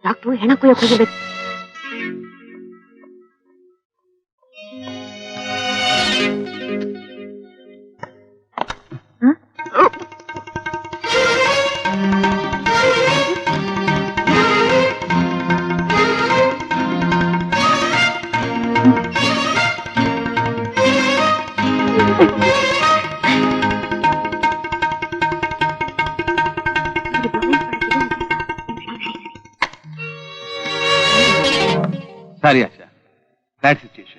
Doctor ಹೆಣ ಕುಯ್ಯಕ್ ಹೋಗಿರ್ಬೇಕು. Sorry, Asha. Bad situation.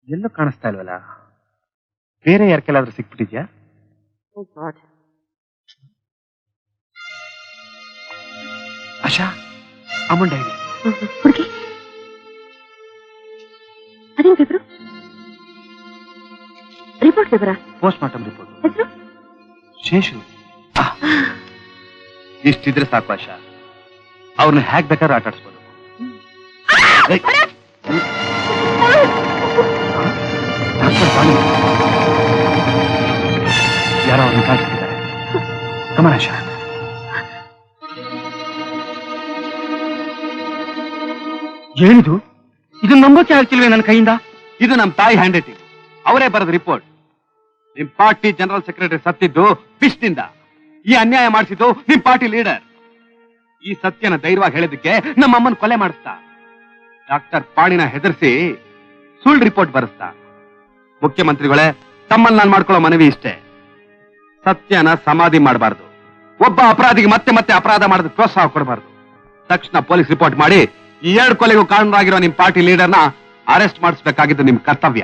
ಎಲ್ಲೂ ಕಾಣಿಸ್ತಾ ಇಲ್ವಲ್ಲ, ಬೇರೆ ಯಾರ್ಕೆಲ್ಲಾದ್ರೂ ಸಿಕ್ಬಿಟ್ಟಿದ್ಯಾ? ಆಶಾ, ಅಮ್ಮನ್ ಡೈರಿ ಹುಡುಗಿ ಅದೇನ್ ಪೇಪರು? ರಿಪೋರ್ಟ್ ಪೇಪರಾ? Post mortem report. ಹೆಸರು ಶೇಷು. ಇಷ್ಟಿದ್ರೆ ಸಾಕು ಆಶಾ, ಅವ್ರನ್ನ ಹೇಗ್ ಬೇಕಾದ್ರೂ ಆಟ ಆಡಿಸ್ಬೋದು. ಯಾರೋ ಅವ್ರನ್ನ ಕಾಡ್ತಿದ್ದಾರೆ. ಕಮನ್ ಆಶಾ. ಏನಿದು? ಇದು ನಂಬೋಕೆ ಆಗ್ತಿಲ್ವೇ ನನ್ನ ಕೈಯಿಂದ? ಇದು ನಮ್ಮ ತಾಯಿ ಹ್ಯಾಂಡ್ ರೈಟಿಂಗ್. ಅವರೇ ಬರೆದ ರಿಪೋರ್ಟ್. ನಿಮ್ ಪಾರ್ಟಿ ಜನರಲ್ ಸೆಕ್ರೆಟರಿ ಸತ್ತಿದ್ದು ಪಿಸ್ನಿಂದ. ಈ ಅನ್ಯಾಯ ಮಾಡಿಸಿದ್ದು ನಿಮ್ ಪಾರ್ಟಿ ಲೀಡರ್. ಈ ಸತ್ಯನ ಧೈರ್ಯವಾಗಿ ಹೇಳಿದಕ್ಕೆ ನಮ್ಮ ಅಮ್ಮನ ಕೊಲೆ ಮಾಡಿಸ್ತಾ, ಡಾಕ್ಟರ್ ಪಾಣಿನ ಹೆದರ್ಸಿ ಸುಳ್ಳು ರಿಪೋರ್ಟ್ ಬರೆಸ್ತಾ. ಮುಖ್ಯಮಂತ್ರಿಗಳೇ, ತಮ್ಮಲ್ಲಿ ನಾನು ಮಾಡ್ಕೊಳ್ಳೋ ಮನವಿ ಇಷ್ಟೇ, ಸತ್ಯನ ಸಮಾಧಿ ಮಾಡಬಾರ್ದು. ಒಬ್ಬ ಅಪರಾಧಿಗೆ ಮತ್ತೆ ಮತ್ತೆ ಅಪರಾಧ ಮಾಡೋದು ಪ್ರೋತ್ಸಾಹ ಕೊಡಬಾರ್ದು. ತಕ್ಷಣ ಪೊಲೀಸ್ ರಿಪೋರ್ಟ್ ಮಾಡಿ ಈ 2 ಕೊಲೆಗೂ ಕಾರಣರಾಗಿರೋ ನಿಮ್ ಪಾರ್ಟಿ ಲೀಡರ್ನ ಅರೆಸ್ಟ್ ಮಾಡಿಸಬೇಕಾಗಿದ್ದು ನಿಮ್ ಕರ್ತವ್ಯ.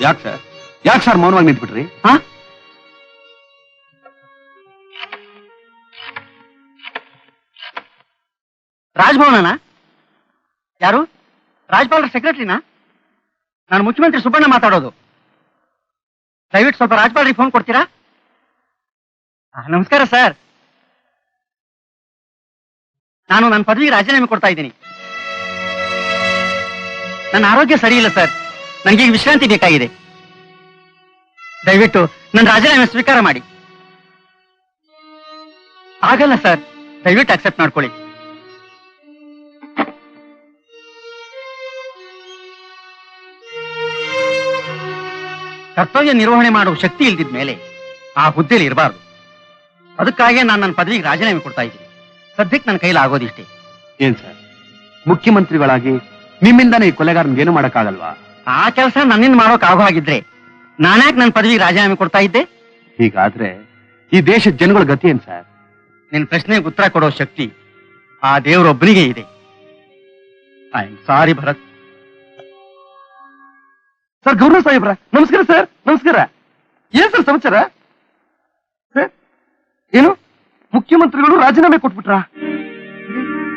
ಯಾಕೆ ಸರ್ ಮೌನವಾಗಿ ನಿಂತ್ಬಿಟ್ರಿ? ರಾಜಭವನನ? ಯಾರು? ರಾಜ್ಪಾಲರ ಸೆಕ್ರೆಟರಿನಾ? ನಾನು ಮುಖ್ಯಮಂತ್ರಿ ಸುಬ್ಬಣ್ಣ ಮಾತಾಡೋದು. ದಯವಿಟ್ಟು ಸ್ವಲ್ಪ ರಾಜ್ಪಾಲರಿಗೆ ಫೋನ್ ಕೊಡ್ತೀರಾ? ನಮಸ್ಕಾರ ಸರ್, ನಾನು ನನ್ನ ಪದವಿಗೆ ರಾಜೀನಾಮೆ ಕೊಡ್ತಾ ಇದ್ದೀನಿ. ನನ್ನ ಆರೋಗ್ಯ ಸರಿ ಇಲ್ಲ ಸರ್, ನನಗೆ ವಿಶ್ರಾಂತಿ ಬೇಕಾಗಿದೆ. ದಯವಿಟ್ಟು ನನ್ನ ರಾಜೀನಾಮೆ ಸ್ವೀಕಾರ ಮಾಡಿ. ಆಗಲ್ಲ ಸರ್, ದಯವಿಟ್ಟು ಅಕ್ಸೆಪ್ಟ್ ಮಾಡ್ಕೊಳ್ಳಿ. ಕರ್ತವ್ಯ ನಿರ್ವಹಣೆ ಮಾಡುವ ಶಕ್ತಿ ಇಲ್ದಿದ ಮೇಲೆ ಆ ಹುದ್ದೆಯಲ್ಲಿ ಇರಬಾರ್ದು. ಅದಕ್ಕಾಗಿ ನಾನು ನನ್ನ ಪದವಿಗೆ ರಾಜೀನಾಮೆ ಕೊಡ್ತಾ ಇದ್ದೀನಿ. ಸದ್ಯಕ್ಕೆ ನನ್ನ ಕೈಲಿ ಆಗೋದಿಷ್ಟೇ. ಏನ್ ಸರ್, ಮುಖ್ಯಮಂತ್ರಿಗಳಾಗಿ ನಿಮ್ಮಿಂದಾನೇ ಈ ಕೊಲೆಗಾರನ್ ಏನು ಮಾಡಕ್ಕಾಗಲ್ವಾ? ಆ ಕೆಲಸ ನನ್ನಿಂದ ಮಾಡೋಕ್ ಆಗೋ ಹಾಗಿದ್ರೆ ನಾನ್ಯಾಕೆ ನನ್ನ ಪದವಿಗೆ ರಾಜೀನಾಮೆ ಕೊಡ್ತಾ ಇದ್ದೆ? ಹೀಗಾದ್ರೆ ಈ ದೇಶದ ಜನಗಳ ಗತಿ ಏನ್ ಸರ್? ನಿನ್ ಪ್ರಶ್ನೆಗೆ ಉತ್ತರ ಕೊಡೋ ಶಕ್ತಿ ಆ ದೇವರೊಬ್ಬನಿಗೆ ಇದೆ. I am sorry Bharat. Sir, ಗೌರವ ಸಾಹೇಬ್ರ ನಮಸ್ಕಾರ. ಸರ್ ನಮಸ್ಕಾರ. ಏನ್ ಸರ್ ಸಮಾಚಾರ? ಸರ್, ಏನು ಮುಖ್ಯಮಂತ್ರಿಗಳು ರಾಜೀನಾಮೆ ಕೊಟ್ಬಿಟ್ರ?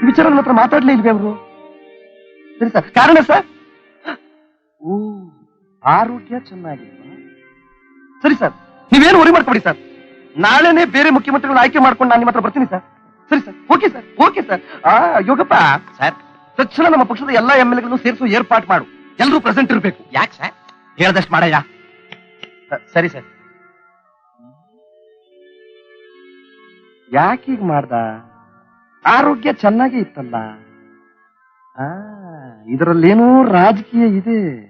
ವಿಚಾರ ನನ್ನ ಹತ್ರ ಮಾತಾಡ್ಲೇ ಇಲ್ವೇ ಅವರು? ಸರಿ ಸರ್, ಕಾರಣ ಸರ್? ಆರೋಗ್ಯ ಚೆನ್ನಾಗಿಲ್ವಾ? ಸರಿ ಸರ್, ನೀವೇನು ವರಿ ಮಾಡ್ಕೊಡಿ ಸರ್. ನಾಳೆನೆ ಬೇರೆ ಮುಖ್ಯಮಂತ್ರಿಗಳು ಆಯ್ಕೆ ಮಾಡ್ಕೊಂಡು ನಾನು ನಿಮ್ಮ ಹತ್ರ ಬರ್ತೀನಿ ಸರ್. ಸರಿ sir, okay sir, okay sir. Yogappa sir, ತಕ್ಷಣ ನಮ್ಮ ಪಕ್ಷದ ಎಲ್ಲಾ MLA ಸೇರಿಸುವ ಏರ್ಪಾಟ್ ಮಾಡು. ಎಲ್ಲರೂ ಪ್ರೆಸೆಂಟ್ ಇರಬೇಕು. ಯಾಕೆ ಸರ್? ಹೇಳ್ದಷ್ಟು ಮಾಡಯ್ಯ. ಸರಿ ಸರ್. ಯಾಕೀಗ ಮಾಡ್ದ? ಆರೋಗ್ಯ ಚೆನ್ನಾಗಿ ಇತ್ತಲ್ಲ. ಇದರಲ್ಲೇನೋ ರಾಜಕೀಯ ಇದೆ.